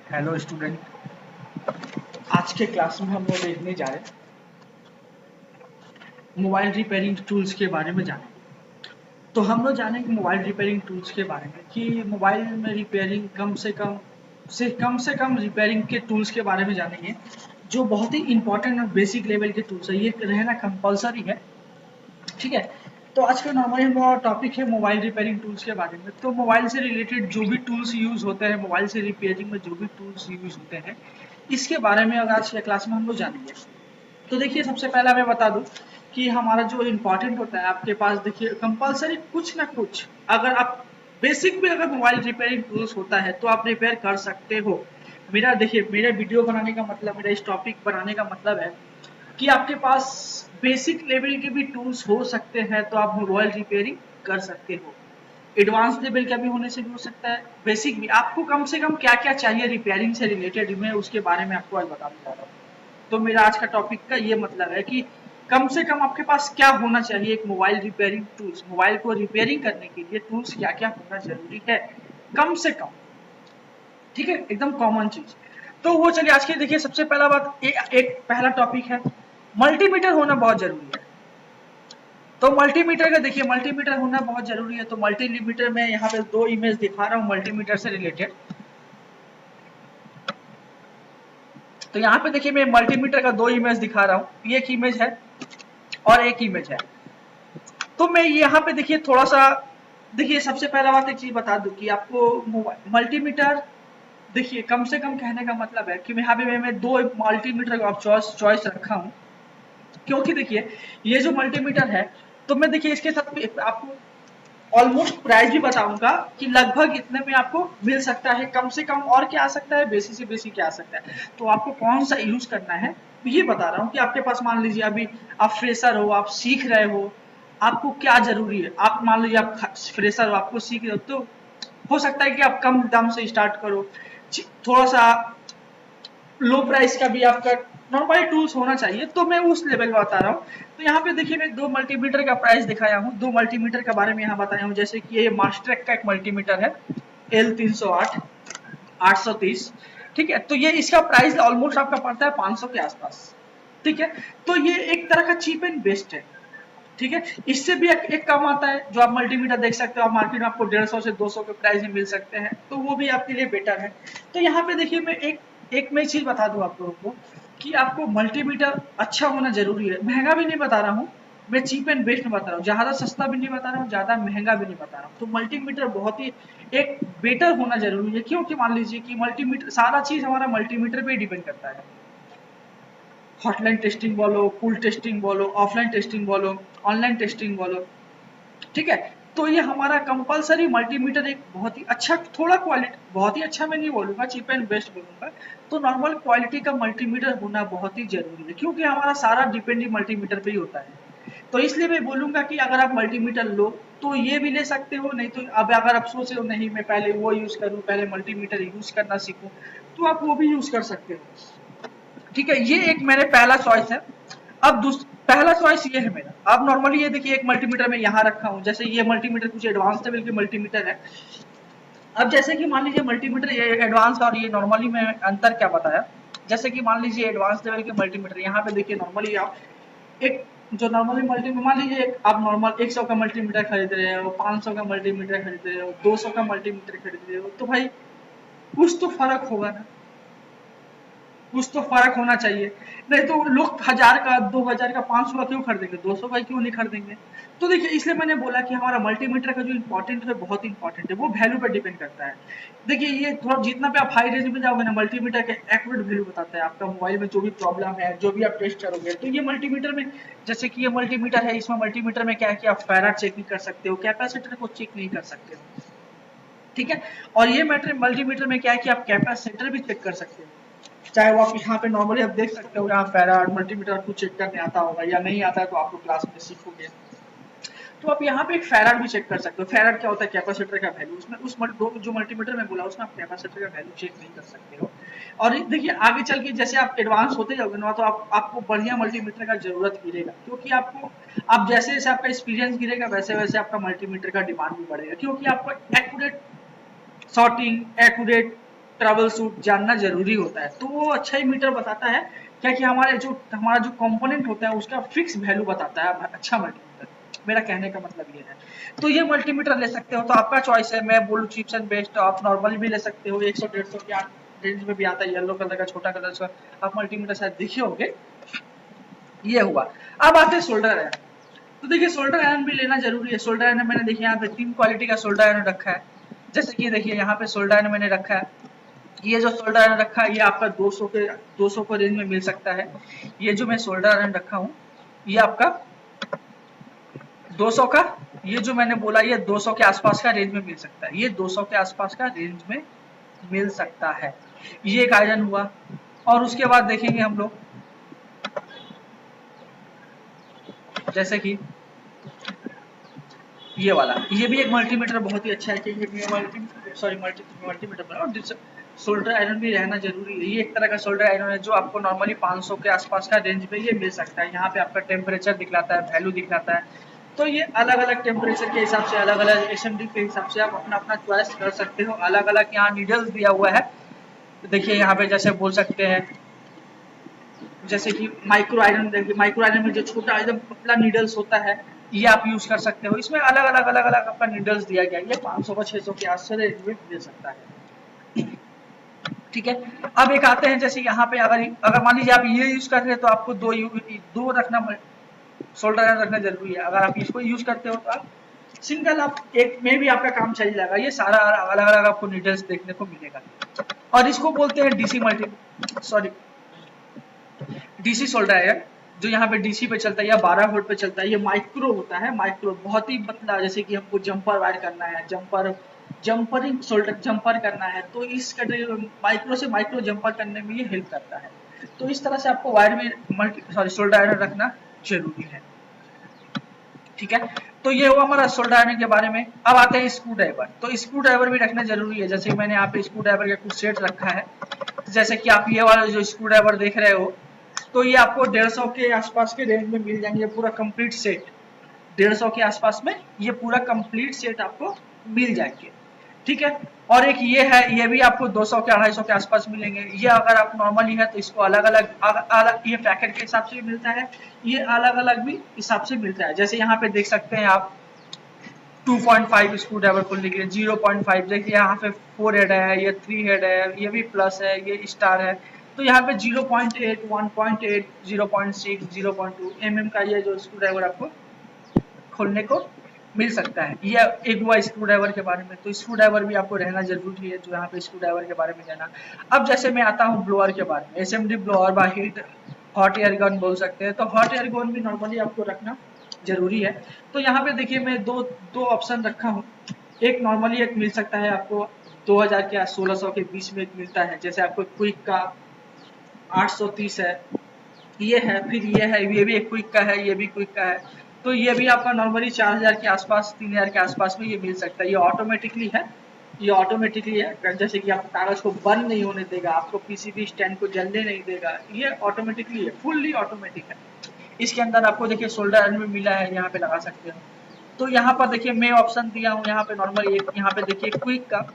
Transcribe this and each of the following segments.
Hello student, आज के class में हम लोग देखने जा रहे हैं मोबाइल रिपेयरिंग टूल्स के बारे में जानेंगे। तो हम लोग जानेंगे मोबाइल रिपेयरिंग टूल्स के बारे में कि मोबाइल में रिपेयरिंग कम से कम रिपेयरिंग के टूल्स के बारे में जानेंगे, जो बहुत ही इंपॉर्टेंट और बेसिक लेवल के टूल्स है। ये रहना कंपलसरी है, ठीक है। तो आज का नॉर्मली हमारा टॉपिक है मोबाइल रिपेयरिंग टूल्स के बारे में। तो मोबाइल से रिलेटेड जो भी टूल्स यूज होते हैं, मोबाइल से रिपेयरिंग में जो भी टूल्स यूज होते हैं, इसके बारे में अगर आज के क्लास में हम लोग जानेंगे। तो देखिए, सबसे पहला मैं बता दूं कि हमारा जो इम्पोर्टेंट होता है, आपके पास देखिए कंपलसरी कुछ ना कुछ, अगर आप बेसिक में अगर मोबाइल रिपेयरिंग टूल्स होता है तो आप रिपेयर कर सकते हो। मेरा देखिए, मेरा वीडियो बनाने का मतलब, मेरा इस टॉपिक बनाने का मतलब है कि आपके पास बेसिक लेवल के भी टूल्स हो सकते हैं तो आप मोबाइल रिपेयरिंग कर सकते हो। एडवांस लेवल का भी होने से भी हो सकता है, बेसिक भी। आपको कम से कम क्या क्या चाहिए रिपेयरिंग से रिलेटेड, मैं उसके बारे में आपको आज बताने जा रहा हूँ। तो मेरा आज का टॉपिक का ये मतलब है कि कम से कम आपके पास क्या होना चाहिए एक मोबाइल रिपेयरिंग टूल्स, मोबाइल को रिपेयरिंग करने के लिए टूल्स क्या क्या होना जरूरी है, कम से कम, ठीक है, एकदम कॉमन चीज। तो वो चलिए आज के देखिए, सबसे पहला बात एक पहला टॉपिक है, मल्टीमीटर होना बहुत जरूरी है। तो मल्टीमीटर का देखिए, मल्टीमीटर होना बहुत जरूरी है। तो मल्टीमीटर में यहाँ पे दो इमेज दिखा रहा हूँ मल्टीमीटर से रिलेटेड। तो यहाँ पे देखिए, मैं मल्टीमीटर का दो इमेज दिखा रहा हूँ, एक इमेज है और एक इमेज है। तो मैं यहाँ पे देखिए थोड़ा सा, देखिए सबसे पहला बात एक चीज बता दूं कि आपको मल्टीमीटर, देखिए कम से कम कहने का मतलब है कि यहाँ पे मैं दो मल्टीमीटर को आप चॉइस रखा हूँ, क्योंकि देखिए ये जो मल्टीमीटर है, तो मैं देखिए इसके साथ आपको ऑलमोस्ट प्राइस भी बताऊंगा कि लगभग इतने में आपको मिल सकता है, कम से कम और क्या आ सकता है, बेसिक से बेसिक क्या आ सकता है। तो आपको कौन सा यूज करना है ये बता रहा हूँ कि आपके पास मान लीजिए अभी आप फ्रेशर हो, आप सीख रहे हो, आपको क्या जरूरी है। आप मान लीजिए आप फ्रेशर हो, आपको सीख रहे हो, तो हो सकता है कि आप कम दाम से स्टार्ट करो, थोड़ा सा लो प्राइस का भी आपका नॉर्मल टूल्स होना चाहिए। तो मैं उस लेवल में बता रहा हूँ। तो यहाँ पे देखिए, मैं दो मल्टीमीटर का प्राइस दिखाया हूँ, दो मल्टीमीटर के बारे में यहाँ बताया हूँ। जैसे कि ये मास्ट्रेक का एक मल्टीमीटर है L308 830, ठीक है। तो ये इसका प्राइस ऑलमोस्ट आपका पड़ता है 500 के आसपास, ठीक है। तो ये एक तरह का चीप एंड बेस्ट है, ठीक है। इससे भी एक कम आता है जो आप मल्टीमीटर देख सकते हो, आप मार्केट में आपको 150 से 200 के प्राइस में मिल सकते हैं, तो वो भी आपके लिए बेटर है। तो यहाँ पे देखिए, मैं एक मैं चीज बता दूं आप लोगों को कि आपको मल्टीमीटर अच्छा होना जरूरी है। महंगा भी नहीं बता रहा हूँ मैं, चीप एंड बेस्ट में बता रहा हूँ, ज्यादा सस्ता भी नहीं बता रहा हूँ, ज्यादा महंगा भी नहीं बता रहा हूँ। तो मल्टीमीटर बहुत ही एक बेटर होना जरूरी है, क्योंकि मान लीजिए कि मल्टीमीटर, सारा चीज हमारा मल्टीमीटर पे डिपेंड करता है। हॉटलाइन टेस्टिंग बोलो, पुल टेस्टिंग बोलो, ऑफलाइन टेस्टिंग बोलो, ऑनलाइन टेस्टिंग बोलो, ठीक है। तो ये हमारा कंपलसरी मल्टीमीटर एक बहुत ही अच्छा, थोड़ा क्वालिटी, बहुत ही अच्छा मैं नहीं बोलूंगा, चीप एंड बेस्ट बोलूंगा। तो नॉर्मल क्वालिटी का मल्टीमीटर होना बहुत ही जरूरी है, क्योंकि हमारा सारा डिपेंड ही मल्टीमीटर पे ही होता है। तो इसलिए मैं बोलूंगा कि अगर आप मल्टीमीटर लो तो ये भी ले सकते हो, नहीं तो अब अगर आप सोच रहे हो नहीं मैं पहले वो यूज करूँ, पहले मल्टीमीटर यूज करना सीखूं, तो आप वो भी यूज कर सकते हो, ठीक है। ये एक मेरे पहला चॉइस है। अब पहला चॉइस ये है मेरा। अब नॉर्मली ये देखिए, एक मल्टीमीटर मैं यहाँ रखा हूँ, जैसे ये मल्टीमीटर कुछ एडवांस लेवल के मल्टीमीटर है। अब जैसे कि मान लीजिए मल्टीमीटर ये एडवांस और ये नॉर्मली में अंतर क्या बताया, जैसे कि मान लीजिए एडवांस लेवल के मल्टीमीटर, यहाँ पे देखिए नॉर्मली आप एक जो नॉर्मली मल्टीमीटर, मान लीजिए आप नॉर्मल 100 का मल्टीमीटर खरीद रहे हो, 500 का मल्टीमीटर खरीद रहे हो, 200 का मल्टीमीटर खरीद रहे हो, तो भाई कुछ तो फर्क होगा ना, कुछ तो फर्क होना चाहिए। नहीं तो लोग 1000 का, 2000 का, 500 का क्यों खरीदेंगे, 200 का क्यों नहीं खरीदेंगे। तो देखिए, इसलिए मैंने बोला कि हमारा मल्टीमीटर का जो इम्पोर्टेंट है, बहुत इंपॉर्टेंट है, वो वैल्यू पर डिपेंड करता है। देखिए, ये थोड़ा जितना भी आप हाई रेंज में जाओगे ना, मल्टीमीटर के एक्यूरेट वैल्यू बताता है आपका मोबाइल में जो भी प्रॉब्लम है, जो भी आप टेस्ट करोगे। तो ये मल्टीमीटर में, जैसे कि ये मल्टीमीटर है, इसमें मल्टीमीटर में क्या है कि आप फैराड चेक नहीं कर सकते हो, कैपेसिटर को चेक नहीं कर सकते हो, ठीक है। और ये मल्टीमीटर में क्या है कि आप कैपेसिटर भी चेक कर सकते हो, चाहे वो आप यहाँ पे नॉर्मली आप देख सकते हो, यहाँ फैराड मल्टीमीटर आपको चेक करने आता होगा, या नहीं आता है तो आप लोग क्लास में सीखोगे। तो आप यहाँ पे एक फैराड भी चेक कर सकते हो। फैराड क्या होता है, कैपेसिटर का वैल्यू। उसमें जो मल्टीमीटर में बोला, उसमें आप कैपेसिटर का वैल्यू चेक नहीं कर सकते हो। और देखिए, आगे चल के जैसे आप एडवांस होते जाओगे ना, तो आपको बढ़िया मल्टीमीटर का जरूरत गिरेगा, क्योंकि आपको, आप जैसे जैसे आपका एक्सपीरियंस गिरेगा, वैसे वैसे आपका मल्टीमीटर का डिमांड भी बढ़ेगा, क्योंकि आपको accurate shorting, accurate travel suit जानना जरूरी होता है। तो वो अच्छा ही मीटर बताता है क्या कि हमारा जो कंपोनेंट होता है उसका फिक्स वैल्यू बताता है अच्छा मल्टीमीटर। मेरा कहने का मतलब ये है। तो ये मल्टीमीटर ले सकते हो, तो आपका चॉइस है। मैं बोलूँ चिप्स एंड बेस्ट, आप नॉर्मली भी ले सकते हो, 100-150 के रेंज में भी आता है, येलो कलर का छोटा कलर का आप मल्टीमीटर शायद देखे होंगे। ये हुआ। अब आते हैं सोल्डर आयरन। तो देखिए सोल्डर आयरन भी लेना जरूरी है। सोल्डर आयरन मैंने देखिए यहाँ पे 3 क्वालिटी का सोल्डर आयरन रखा है। जैसे कि देखिए यहाँ पे सोल्डर आयरन मैंने रखा है, ये जो सोल्डर आयरन रखा है ये आपका 200 को रेंज में मिल सकता है। ये जो मैं सोल्डर आयरन रखा हूँ ये आपका 200 का, ये जो मैंने बोला ये 200 के आसपास का रेंज में मिल सकता है। ये 200 के आसपास का रेंज में मिल सकता है। ये एक आयरन हुआ। और उसके बाद देखेंगे हम लोग जैसे कि ये वाला, ये भी एक मल्टीमीटर बहुत ही अच्छा है क्योंकि मल्टीमीटर सोल्डर आयरन भी रहना जरूरी है। ये एक तरह का सोल्डर आयरन है जो आपको नॉर्मली 500 के आसपास का रेंज में ये मिल सकता है। यहाँ पे आपका टेम्परेचर दिखलाता है, वैल्यू दिखलाता है। तो ये अलग अलग टेम्परेचर के हिसाब से, अलग अलग एसएमडी के हिसाब से आप अपना अपना चॉइस कर सकते हो। अलग अलग यहाँ नीडल्स दिया हुआ है, देखिए यहाँ पे जैसे बोल सकते हैं जैसे कि माइक्रो आयरन, देखिए माइक्रो आयरन में जो छोटा एकदम पतला नीडल्स होता है ये आप यूज कर सकते हो। इसमें अलग अलग आपका नीडल्स दिया गया है। ये 500 का 600 के आसपास रेंज में मिल सकता है। ठीक है। अब एक आते हैं जैसे यहाँ पे अगर मान लीजिए आप ये यूज कर रहे हैं तो आपको दो रखना, सोल्डर आयरन रखना जरूरी है। अगर आप इसको यूज करते हो तो आप सिंगल, आप एक में भी आपका काम चल जाएगा। ये सारा अलग अलग आपको नीडल्स देखने को मिलेगा। और इसको बोलते हैं डीसी सोल्डर आयरन, जो यहाँ पे डीसी पे चलता है या 12 वोल्ट पे चलता है। ये माइक्रो होता है, माइक्रो बहुत ही पतला, जैसे कि हमको जंपर वायर करना है, जंपरिंग सोल्डर जंपर करना है तो इस माइक्रो से माइक्रो जंपर करने में ये हेल्प करता है। तो इस तरह से आपको वायर में सोल्डर आयरन रखना जरूरी है। ठीक है। तो ये हुआ हमारा सोल्डर आयरन के बारे में। अब आते हैं स्क्रू ड्राइवर। तो स्क्रू ड्राइवर भी रखना जरूरी है। जैसे मैंने यहाँ पे स्क्रू ड्राइवर का कुछ सेट रखा है, जैसे कि आप ये वाला जो स्क्रू ड्राइवर देख रहे हो तो ये आपको 150 के आसपास के रेंज में मिल जाएंगे। पूरा कंप्लीट सेट 150 के आसपास में ये पूरा कंप्लीट सेट आपको मिल जाएंगे। ठीक है। और एक ये है, ये भी आपको 200 के 250 के आसपास मिलेंगे। ये अगर आप नॉर्मली है तो इसको अलग अलग ये पैकेट के हिसाब से मिलता है, ये अलग अलग भी हिसाब से मिलता है। जैसे यहाँ पे देख सकते हैं आप 2.5 स्क्रू ड्राइवर खोलने के लिए 0.5, देखिए यहाँ पे 4 हेड है, ये 3 हेड है, ये भी प्लस है, ये स्टार है। तो यहाँ पे 0.8, 1.8, 0.6, 0.2 mm का ये जो स्क्रू ड्राइवर आपको खोलने को मिल सकता है। ये एक हुआ स्क्रू ड्राइवर के बारे में। तो स्क्रू ड्राइवर भी आपको रहना जरूरी है, जो यहाँ पे स्क्रू ड्राइवर के बारे में जाना। अब जैसे मैं आता हूँ ब्लोअर के बारे में, एसएमडी ब्लोअर बा हीट हॉट एयर गन बोल सकते हैं। तो हॉट एयर गन भी नॉर्मली आपको रखना जरूरी है। तो यहाँ पे देखिए मैं दो ऑप्शन रखा हूँ। एक नॉर्मली एक मिल सकता है आपको 2000 के 1600 के बीच में मिलता है। जैसे आपको क्विक का 830 है, ये है, फिर ये है, ये भी एक क्विक का है, ये भी क्विक का है। तो ये भी आपका नॉर्मली 4000 के आसपास, 3000 के आसपास में ये मिल सकता है। ये ऑटोमेटिकली है, ये ऑटोमेटिकली है। जैसे कि आपको कागज को बर्न नहीं होने देगा, आपको पीसीबी स्टैंड को जलने नहीं देगा, ये ऑटोमेटिकली है, फुल्ली ऑटोमेटिक है। इसके अंदर आपको देखिए सोल्डर आयरन भी मिला है, यहाँ पे लगा सकते हो। तो यहाँ पर देखिए मैं ऑप्शन दिया हूँ यहाँ पे नॉर्मल, यहाँ पे देखिए क्विक का।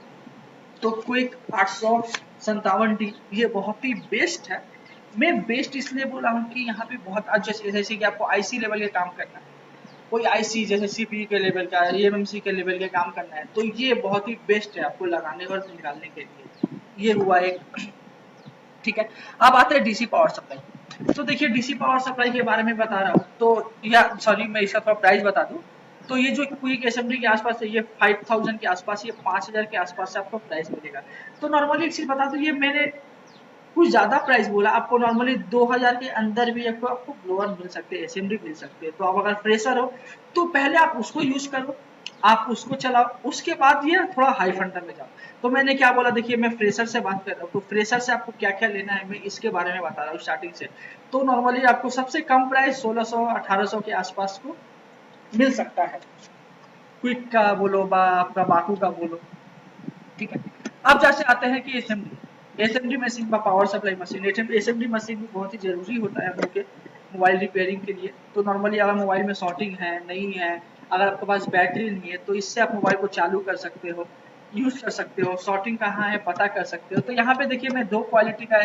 तो क्विक 857D ये बहुत ही बेस्ट है। मैं बेस्ट इसलिए बोला हूँ कि यहाँ पे बहुत जैसे कि आपको आईसी लेवल के काम करना है, कोई आईसी जैसे सीपीयू के लेवल का, एएमएमसी के लेवल के काम करना है, तो ये बहुत ही बेस्ट है आपको लगाने और निकालने के लिए। ये हुआ एक। ठीक है। अब आते हैं डीसी पावर सप्लाई। तो देखिए डीसी पावर सप्लाई के बारे में बता रहा हूँ, तो या सॉरी मैं इसका थोड़ा प्राइस बता दूं। तो ये जो क्विक एसएमडी के आसपास है, ये 5000 के आसपास, ये 5000 के आसपास से आपको प्राइस मिलेगा। तो नॉर्मली एक चीज बता दूं, ये मैंने कुछ ज्यादा प्राइस बोला। आपको नॉर्मली 2000 के अंदर भी आपको ब्लोअर मिल सकते हैं, एसएमडी मिल सकते हैं। तो आप अगर फ्रेशर हो तो पहले आप उसको यूज करो, आप उसको चलाओ, उसके बाद ये थोड़ा हाई फंडा में जाओ। तो मैंने क्या बोला, देखिए मैं फ्रेशर से बात कर रहा हूँ, तो फ्रेशर से आपको क्या क्या लेना है मैं इसके बारे में बता रहा हूँ स्टार्टिंग से। तो नॉर्मली आपको सबसे कम प्राइस 1600 1800 के आसपास को मिल सकता है, क्विक का बोलो बा आपका बाकू का बोलो। ठीक है। अब जैसे आते हैं कि एसएमडी मशीन का power supply machine, SMD machine भी बहुत ही जरूरी होता है हम लोग के मोबाइल रिपेयरिंग के लिए। तो नॉर्मली अगर मोबाइल में शॉर्टिंग है, नहीं है, अगर आपके पास बैटरी नहीं है, तो इससे आप मोबाइल को चालू कर सकते हो। यूज कर सकते हो, सॉर्टिंग कहाँ है पता कर सकते हो। तो यहाँ पे देखिए मैं 2 क्वालिटी का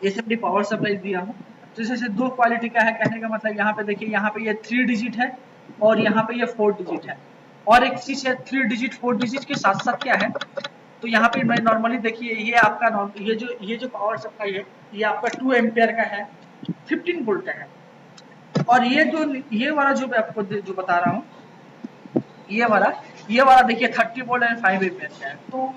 एसएमडी पावर सप्लाई दिया हूँ। तो जैसे 2 क्वालिटी का है, कहने का मतलब यहाँ पे देखिए, यहाँ पे ये 3 डिजिट है और यहाँ पे ये 4 डिजिट है। और एक चीज है 3 डिजिट 4 डिजिट के साथ साथ क्या है, तो यहाँ पे मैं नॉर्मली देखिए ये आपका ये जो पावर सप्लाई है ये आपका 2 एम्पियर का है, 15 वोल्ट का है। और ये वाला जो मैं आपको जो बता रहा हूँ, ये वाला देखिए 30 वोल्ट एंड 5 एम्पियर का है। तो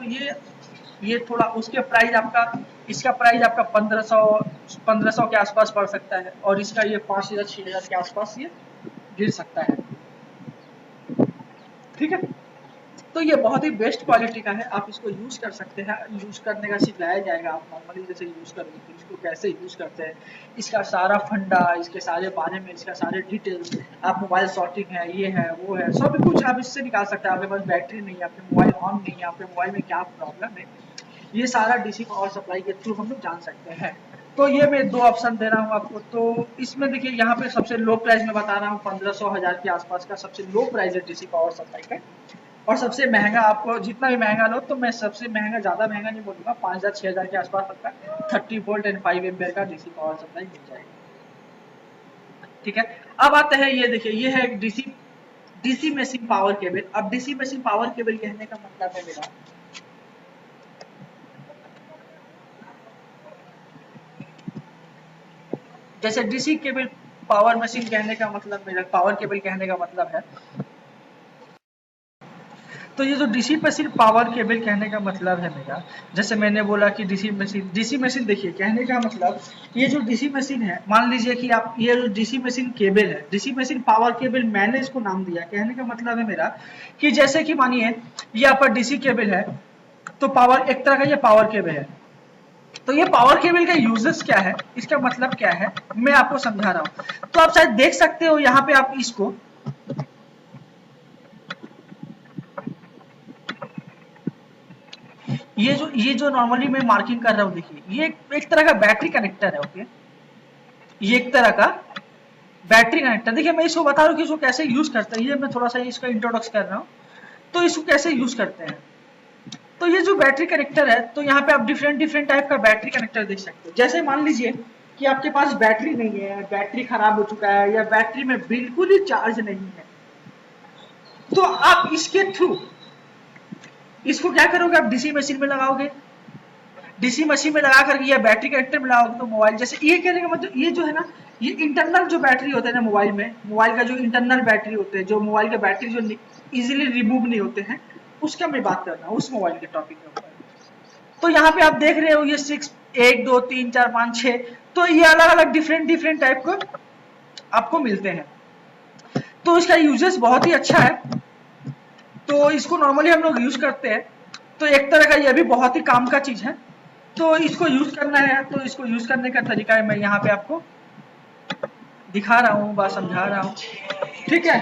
ये थोड़ा उसके प्राइस आपका, इसका प्राइस आपका 1500 के आसपास पड़ सकता है और इसका ये 5000 6000 के आसपास ये गिर सकता है। ठीक है, तो ये बहुत ही बेस्ट क्वालिटी का है, आप इसको यूज कर सकते हैं। यूज करने का सिखाया जाएगा, आप नॉर्मली जैसे यूज करोगे तो इसको कैसे यूज करते हैं, इसका सारा फंडा, इसके सारे बारे में, इसका सारे डिटेल्स, आप मोबाइल सॉर्टिंग है, ये है वो है, सब कुछ आप इससे निकाल सकते हैं। आपके पास बैटरी नहीं है, आपके मोबाइल ऑन नहीं है, आपके मोबाइल में क्या प्रॉब्लम है, ये सारा डीसी पावर सप्लाई के थ्रू हम लोग जान सकते हैं। तो ये मैं 2 ऑप्शन दे रहा हूँ आपको। तो इसमें देखिए यहाँ पे सबसे लो प्राइस में बता रहा हूँ 1500 1000 के आसपास का सबसे लो प्राइस है डीसी पावर सप्लाई का। और सबसे महंगा, आपको जितना भी महंगा लो, तो मैं सबसे महंगा, ज्यादा महंगा नहीं बोलूंगा, 5000 6000 के आसपास आपका 30 वोल्ट एंड 5 एम्पियर का डीसी पावर सप्लाई मिल जाएगा। ठीक है, अब आते हैं, ये देखिए ये है एक डीसी मशीन पावर केबल। अब डीसी मशीन पावर केबल कहने का मतलब है मेरा, जैसे डीसी केबल पावर मशीन कहने का मतलब, मेरा पावर केबल कहने का मतलब है, तो ये जो डीसी मशीन पावर केबल कहने का मतलब है मेरा, जैसे मैंने बोला कि डीसी मशीन देखिए कहने का मतलब, ये जो डीसी मशीन है, मान लीजिए कि आप ये जो डीसी मशीन केबल है, डीसी मशीन पावर केबल मैंने इसको नाम दिया, कहने का मतलब है मेरा कि जैसे कि मानिए ये आपका डीसी केबल है, तो पावर एक तरह का ये पावर केबल है। तो ये पावर केबल का यूजेस क्या है, इसका मतलब क्या है, मैं आपको समझा रहा हूँ। तो आप शायद देख सकते हो यहाँ पे, आप इसको ये जो नॉर्मली मैं मार्किंग कर रहा हूँ, देखिए ये एक तरह का बैटरी कनेक्टर है। ओके, ये एक तरह का बैटरी कनेक्टर। देखिए मैं इसको बता रहा हूँ कि इसको कैसे यूज करते हैं, ये मैं थोड़ा सा इसका इंट्रोडक्शन कर रहा हूँ। तो इसको कैसे यूज करते हैं, तो ये जो बैटरी कनेक्टर है, तो यहाँ पे आप डिफरेंट टाइप का बैटरी कनेक्टर देख सकते हो। जैसे मान लीजिए कि आपके पास बैटरी नहीं है, बैटरी खराब हो चुका है, या बैटरी में बिल्कुल ही चार्ज नहीं है, तो आप इसके थ्रू इसको क्या करोगे, आप डीसी मशीन में लगाओगे। डीसी मशीन में लगा करके या बैटरी कनेक्टर में लगाओगे तो मोबाइल, जैसे ये कहने का मतलब, ये जो है ना, ये इंटरनल जो बैटरी होते हैं ना मोबाइल में, मोबाइल का जो इंटरनल बैटरी होते हैं, जो मोबाइल के बैटरी जो इजीली रिमूव नहीं होते हैं, उसका मैं बात कर रहा हूँ, उस मोबाइल के टॉपिक के ऊपर। तो यहाँ पे आप देख रहे हो ये 6 1 2 3 4 5 6, तो ये अलग अलग डिफरेंट टाइप को आपको मिलते हैं। तो इसका यूजेस बहुत ही अच्छा है, तो इसको नॉर्मली हम लोग यूज करते हैं। तो एक तरह का ये भी बहुत ही काम का चीज है, तो इसको यूज करना है, तो इसको यूज करने का तरीका है मैं यहाँ पे आपको दिखा रहा हूँ, बात समझा रहा हूँ। ठीक है,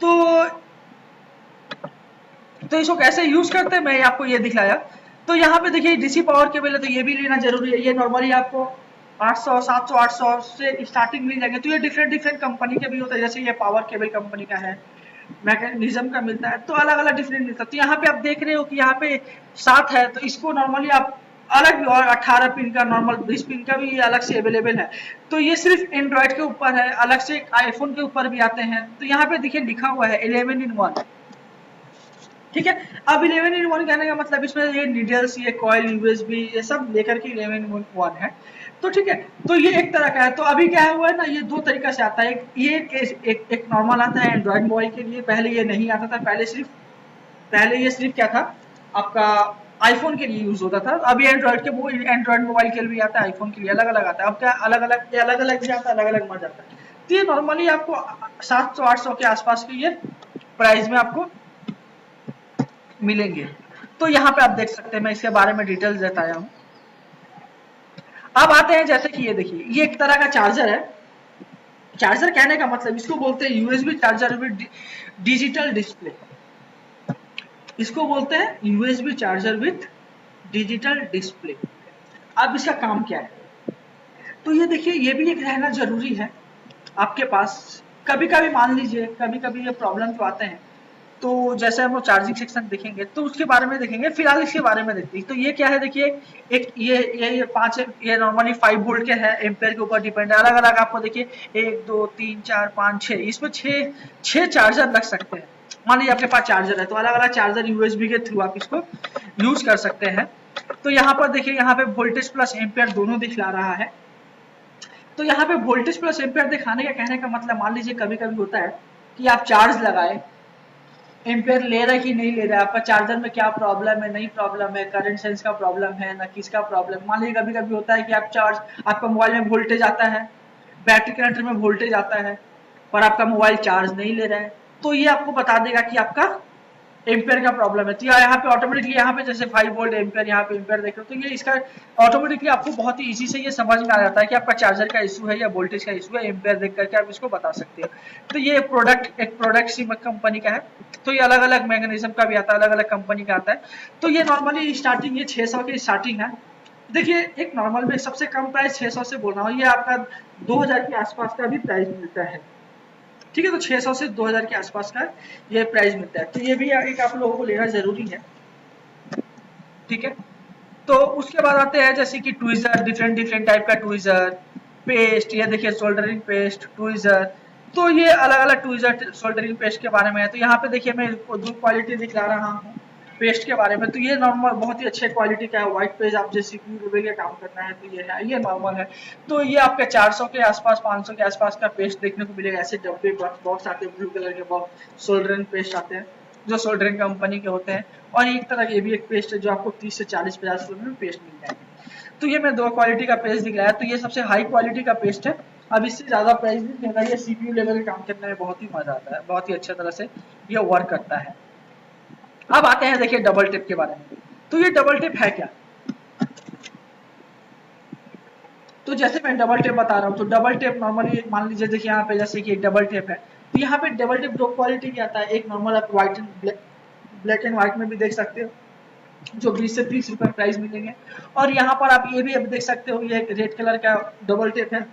तो इसको कैसे यूज करते हैं मैं आपको ये दिखलाया। तो यहाँ पे देखिए डीसी पावर केबल है, तो ये भी लेना जरूरी है। ये नॉर्मली आपको 800 700 800 से स्टार्टिंग मिल जाएंगे। तो ये डिफरेंट कंपनी के भी होता है, जैसे ये पावर केबल कंपनी का है, मैकेनिज्म का मिलता है, तो अलग अलग डिफरेंट मिलता है। तो यहाँ पे आप देख रहे हो कि यहाँ पे 7 है, तो इसको नॉर्मली आप अलग भी, और 18 पिन का, नॉर्मल 20 पिन का भी अलग से अवेलेबल है। तो ये सिर्फ एंड्रॉइड के ऊपर है, अलग से आईफोन के ऊपर भी आते हैं। तो यहाँ पे देखिए लिखा हुआ है 11 in 1। ठीक है, अब 11 in 1 कहने का मतलब, इसमें ये नीडल्स, ये कॉइल, यूएसबी, ये सब लेकर के 11 in 1 है। तो ठीक है, तो ये एक तरह का है। तो अभी क्या हुआ है ना, ये 2 तरीका से आता है। एक नॉर्मल आता है एंड्रॉइड मोबाइल के लिए, पहले ये नहीं आता था, पहले ये सिर्फ क्या था, आपका आईफोन के लिए यूज होता था। अभी एंड्रॉइड मोबाइल के लिए भी आता है, आईफोन के लिए अलग अलग आता है। अब क्या अलग अलग भी आता है, अलग अलग मर जाता है। तो ये नॉर्मली आपको 700 800 के आसपास के ये प्राइस में आपको मिलेंगे। तो यहाँ पे आप देख सकते हैं, मैं इसके बारे में डिटेल्स बताया हूँ। अब आते हैं, जैसे कि ये देखिए, ये एक तरह का चार्जर है। चार्जर कहने का मतलब, इसको बोलते हैं USB charger with digital display. इसको बोलते हैं USB charger with digital display. अब इसका काम क्या है, तो ये देखिए, ये भी एक रहना जरूरी है आपके पास। कभी कभी मान लीजिए, कभी कभी ये प्रॉब्लम तो आते हैं तो जैसे हम लोग चार्जिंग सेक्शन देखेंगे तो उसके बारे में देखेंगे, फिलहाल इसके बारे में देखते हैं। तो ये क्या है, देखिए एक ये 5, ये नॉर्मली 5 वोल्ट के है, एम्पेयर के ऊपर डिपेंड है। अलग अलग आपको देखिए 1 2 3 4 5 6, इसमें 6 चार्जर लग सकते हैं। मान लीजिए आपके पास चार्जर है तो अलग अलग चार्जर यूएसबी के थ्रू आप इसको यूज कर सकते हैं। तो यहाँ पर देखिए, यहाँ पे वोल्टेज प्लस एम्पेयर दोनों दिखला रहा है। तो यहाँ पे वोल्टेज प्लस एम्पेयर दिखाने का कहने का मतलब, मान लीजिए कभी कभी होता है कि आप चार्ज लगाए, एम्पेयर ले रहा है कि नहीं ले रहा है, आपका चार्जर में क्या प्रॉब्लम है, नहीं प्रॉब्लम है, करंट सेंस का प्रॉब्लम है ना किसका प्रॉब्लम। मान लीजिए कभी कभी होता है कि आप चार्ज, आपका मोबाइल में वोल्टेज आता है, बैटरी करंट में वोल्टेज आता है, पर आपका मोबाइल चार्ज नहीं ले रहा है, तो ये आपको बता देगा कि आपका एम्पेयर का प्रॉब्लम है। तो यहाँ पे ऑटोमेटिकली, यहाँ पे जैसे 5 वोल्ट एम्पेयर, यहाँ पे एम्पेयर देख रहे हो, तो ये इसका ऑटोमेटिकली आपको बहुत ही इजी से ये समझ में आ जाता है कि आपका चार्जर का इशू है या वोल्टेज का इशू है, एम्पेयर देख करके आप इसको बता सकते हो। तो ये एक प्रोडक्ट सी कंपनी का है। तो ये अलग अलग मैकेनिज्म का भी आता है, अलग अलग कंपनी का आता है। तो ये नॉर्मली स्टार्टिंग ये 600 की स्टार्टिंग है। देखिए एक नॉर्मल में सबसे कम प्राइस 600 से बोल रहा हूँ, ये आपका 2000 के आसपास का भी प्राइस मिलता है। ठीक है, तो 600 से 2000 के आसपास का ये प्राइस मिलता है। तो ये भी एक आप लोगों को लेना जरूरी है। ठीक है, तो उसके बाद आते हैं जैसे कि ट्विजर, डिफरेंट डिफरेंट टाइप का ट्विजर, पेस्ट, ये देखिए सोल्डरिंग पेस्ट, ट्विजर। तो ये अलग अलग ट्विजर सोल्डरिंग पेस्ट के बारे में है। तो यहाँ पे देखिए मैं दो क्वालिटी दिखला रहा हूँ पेस्ट के बारे में। तो ये नॉर्मल बहुत ही अच्छे क्वालिटी का है। व्हाइट पेज आप जैसे सीपीयू के काम करना है तो ये है, ये नॉर्मल है। तो ये आपके 400 के आसपास, 500 के आसपास का पेस्ट देखने को मिलेगा। ऐसे डब्बे बॉक्स आते हैं, ब्लू कलर के बॉक्स, सोल्डरिंग पेस्ट आते हैं जो सोल्डरिंग कंपनी के होते हैं। और एक तरह ये भी एक पेस्ट है जो आपको 30 से 40-50 रुपए में पेस्ट मिल जाएगी। तो ये मैं दो क्वालिटी का पेस्ट दिखलाया। तो ये सबसे हाई क्वालिटी का पेस्ट है। अब इससे ज्यादा प्राइस भी नहीं है। ये सीपीयू लेवल का काम करने में बहुत ही मजा आता है, बहुत ही अच्छी तरह से ये वर्क करता है। अब आते हैं देखिए डबल टिप के बारे में। तो ये डबल टिप है क्या, तो जैसे मैं डबल टेप बता रहा हूँ, तो डबल टेप नॉर्मली मान लीजिए देखिए यहाँ पे जैसे कि एक डबल टेप है। तो यहाँ पे डबल टेप दो क्वालिटी की आता है। एक नॉर्मल आप white and black and white में भी देख सकते हो, जो 20 से 30 रुपए प्राइस मिलेंगे। और यहाँ पर आप ये भी अब देख सकते हो, ये एक रेड कलर का डबल टेप है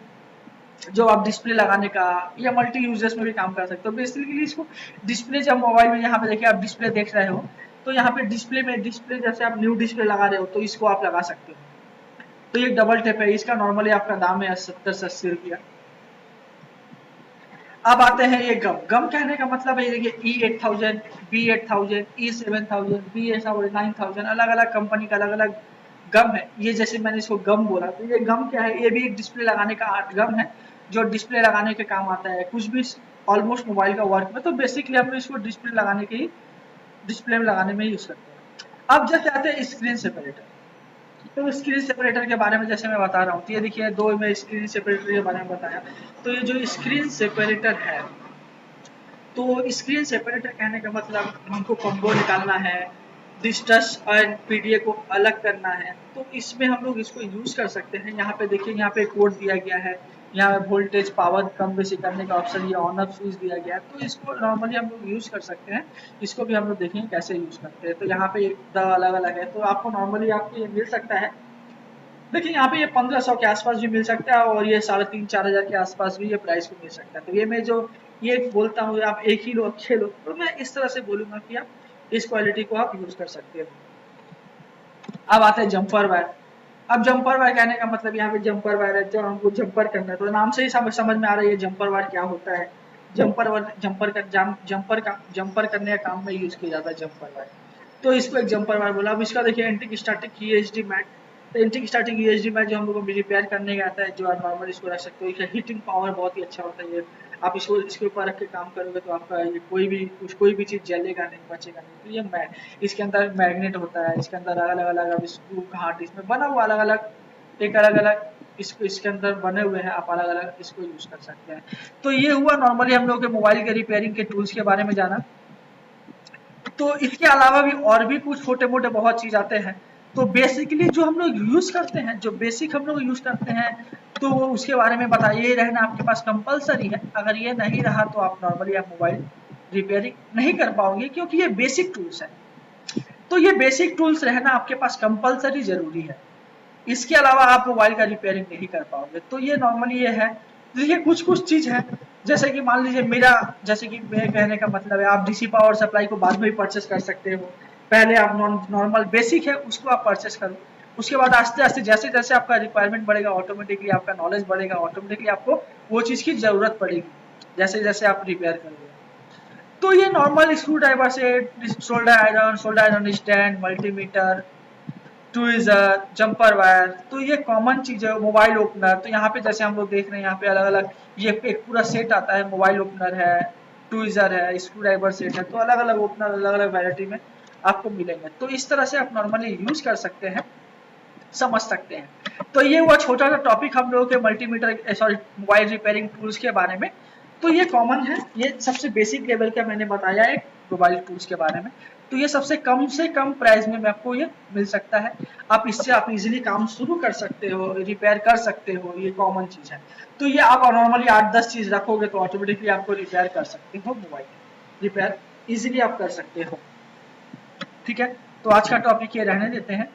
जो आप डिस्प्ले लगाने का या मल्टी यूजर्स में भी काम कर सकते हो। बेसिकली इसको डिस्प्ले, जब मोबाइल में यहाँ पे देखिए आप डिस्प्ले देख रहे हो, तो यहाँ पे डिस्प्ले में, डिस्प्ले जैसे आप न्यू डिस्प्ले लगा रहे हो तो इसको आप लगा सकते हो। तो ये डबल टेप है। इसका नॉर्मली आपका दाम है 70 से 80 रुपया। अब आते हैं ये गम। गम कहने का मतलब है देखिए E8000, B8000, E7000, B9000, अलग अलग कंपनी का अलग अलग गम है। ये जैसे मैंने इसको गम बोला, तो ये गम क्या है, ये भी एक डिस्प्ले लगाने का गम है जो डिस्प्ले लगाने के काम आता है। कुछ भी ऑलमोस्ट मोबाइल का वर्क में, तो बेसिकली हम इसको डिस्प्ले लगाने के ही, डिस्प्ले में लगाने में यूज करते हैं। अब जैसे आते हैं स्क्रीन सेपरेटर। तो स्क्रीन सेपरेटर के बारे में जैसे मैं बता रहा हूँ, तो ये देखिए दो में स्क्रीन सेपरेटर के बारे में बताया। तो ये जो स्क्रीन सेपरेटर है, तो स्क्रीन सेपरेटर कहने का मतलब हमको कॉम्बो निकालना है, डिस्टस और पीडीए को अलग करना है। तो इसमें हम लोग इसको यूज कर सकते हैं। यहाँ पे देखिए, यहाँ पे कोड दिया गया है, यहाँ वोल्टेज पावर कम बेसी करने का ऑप्शन, ये ऑन ऑफ स्विच दिया गया है। तो इसको नॉर्मली हम लोग यूज कर सकते हैं। इसको भी हम लोग देखेंगे कैसे यूज करते हैं। तो यहाँ पे अलग अलग है, तो आपको नॉर्मली आपको ये मिल सकता है। देखिए यहाँ पे ये 1500 के आसपास भी मिल सकता है और ये 3500-4000 के आसपास भी ये प्राइस को मिल सकता है। तो ये मैं जो ये बोलता हूँ आप एक ही लो, अच्छे लो, तो मैं इस तरह से बोलूंगा कि आप इस क्वालिटी को आप यूज कर सकते हो। अब आते हैं जंपर वायर। अब जंपर वायर कहने का मतलब, यहाँ पे जंपर वायर है जो हमको जंपर करना है। तो नाम से ही समझ में आ रहा है ये जंपर वायर क्या होता है। जंपर करने का काम में यूज किया जाता है जंपर वायर। तो इसको एक जंपर वायर बोला। अब इसका देखिए एंटी स्टैटिक ईएचडी मैट। तो एंटी स्टैटिक ईएचडी मैट जो हम लोग को रिपेयर करने का आता है, जो आप नॉर्मल इसको रख सकते हो। इसका हीटिंग पावर बहुत ही अच्छा होता है। ये आप इसको इसके ऊपर रख के काम करोगे तो आपका ये कोई भी चीज जलेगा नहीं, बचेगा नहीं। तो ये इसके अंदर मैग्नेट होता है, इसके अंदर अलग अलग अब स्क्रू घाट इसमें बना हुआ अलग अलग इसके अंदर बने हुए हैं। आप अलग अलग इसको यूज कर सकते हैं। तो ये हुआ नॉर्मली हम लोग के मोबाइल के रिपेयरिंग के टूल्स के बारे में जाना। तो इसके अलावा भी और भी कुछ छोटे मोटे बहुत चीज आते हैं। तो बेसिकली जो हम लोग यूज करते हैं, जो बेसिक हम लोग यूज करते हैं, तो उसके बारे में बताइए। रहना आपके पास कंपलसरी है। अगर ये नहीं रहा तो आप नॉर्मली आप मोबाइल रिपेयरिंग नहीं कर पाओगे, क्योंकि ये बेसिक टूल्स है। तो ये बेसिक टूल्स रहना आपके पास कंपलसरी जरूरी है। इसके अलावा आप मोबाइल का रिपेयरिंग नहीं कर पाओगे। तो ये नॉर्मली ये है। देखिए कुछ चीज है जैसे कि मान लीजिए मेरा, जैसे कि मेरे कहने का मतलब है, आप डीसी पावर सप्लाई को बाद में भी परचेस कर सकते हो। पहले आप नॉर्मल बेसिक है उसको आप परचेस करो, उसके बाद आस्ते आस्ते जैसे जैसे आपका रिक्वायरमेंट बढ़ेगा, ऑटोमेटिकली आपका नॉलेज बढ़ेगा, ऑटोमेटिकली आपको वो चीज़ की ज़रूरत पड़ेगी जैसे जैसे आप रिपेयर करोगे। तो ये नॉर्मल स्क्रू ड्राइवर से solder iron stand, multimeter, tweezer, jumper wire, तो ये कॉमन चीज है। मोबाइल ओपनर, तो यहाँ पे जैसे हम लोग देख रहे हैं यहाँ पे अलग अलग ये एक पूरा सेट आता है, मोबाइल ओपनर है, ट्विज़र है, स्क्रू ड्राइवर सेट है, तो अलग अलग ओपनर अलग अलग वैरायटी में आपको मिलेंगे। तो इस तरह से आप नॉर्मली यूज कर सकते हैं, समझ सकते हैं। तो ये हुआ छोटा सा टॉपिक हम लोगों के multimeter sorry mobile repairing tools के बारे में। तो ये कॉमन है, ये सबसे बेसिक लेवल का मैंने बताया है मोबाइल टूल्स के बारे में। तो ये सबसे कम से कम प्राइस में आपको ये मिल सकता है, आप इससे आप इजीली काम शुरू कर सकते हो, रिपेयर कर सकते हो, ये कॉमन चीज है। तो ये आप नॉर्मली 8-10 चीज रखोगे तो ऑटोमेटिकली आपको रिपेयर कर सकते हो, मोबाइल रिपेयर इजीली आप कर सकते हो। ठीक है, तो आज का टॉपिक ये रहने देते हैं।